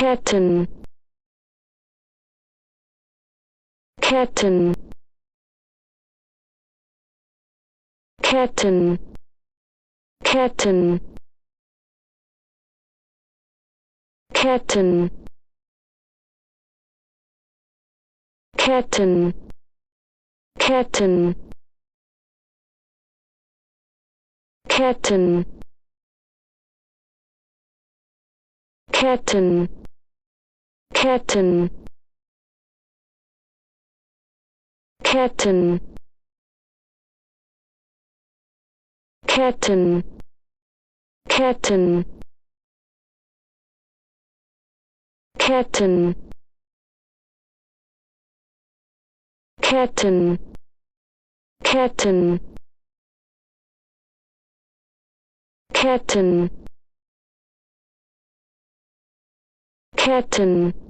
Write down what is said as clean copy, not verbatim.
Ketten, Ketten, Ketten, Ketten, Ketten, Ketten, Ketten, Ketten, Ketten, Ketten, Ketten, Ketten, Ketten, Ketten, Ketten, Ketten, Ketten, Ketten,